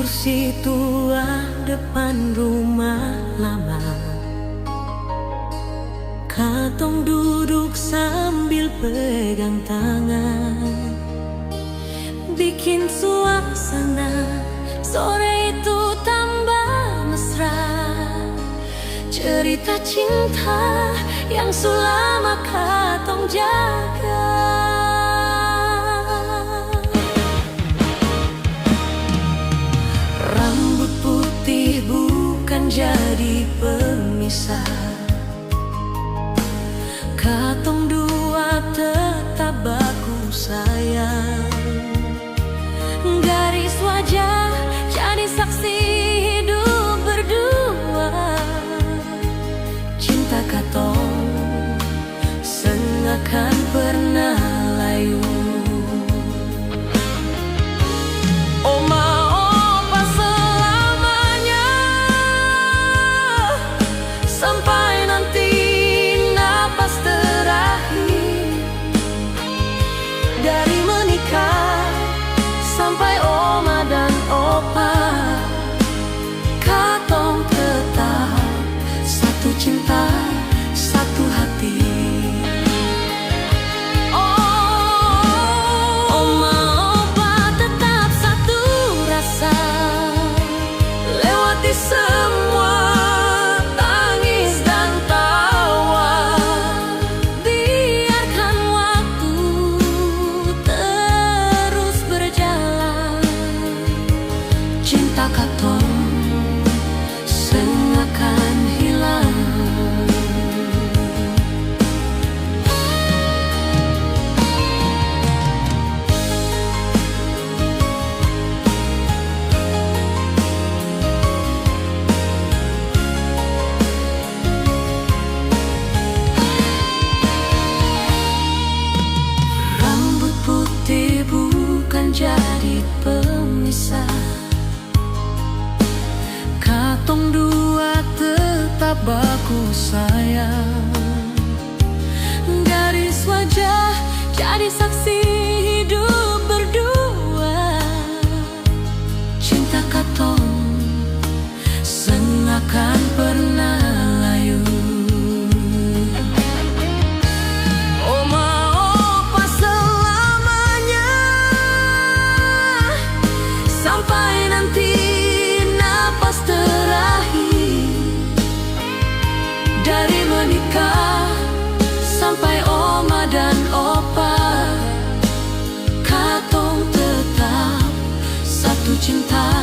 kursi tua depan rumah lama, katong duduk sambil pegang tangan, bikin suasana sore itu tambah mesra. Cerita cinta yang selama katong jaga. Rambut putih bukan jadi pemisah, katong dua tetap baku sayang. Garis wajah jadi saksi hidup berdua. Cinta katong seakan pernah layu. Oma opa selamanya, sampai nanti napas terakhir. Dari menikah sampai oma dan opa, katong tetap satu cinta, satu hati. Oh, oma opa tetap satu rasa, lewati semua tangis dan tawa. Biarkan waktu terus berjalan, cinta katong seakan hilang. Rambut putih bukan jadi pemisah, katong dua tetap baku sayang. Garis wajah jadi saksi hidup berdua. Cinta katong seakan pernah layu. Oma opa selamanya, sampai nanti napas terakhir. Dari menikah sampai oma dan opa, katong tetap satu cinta,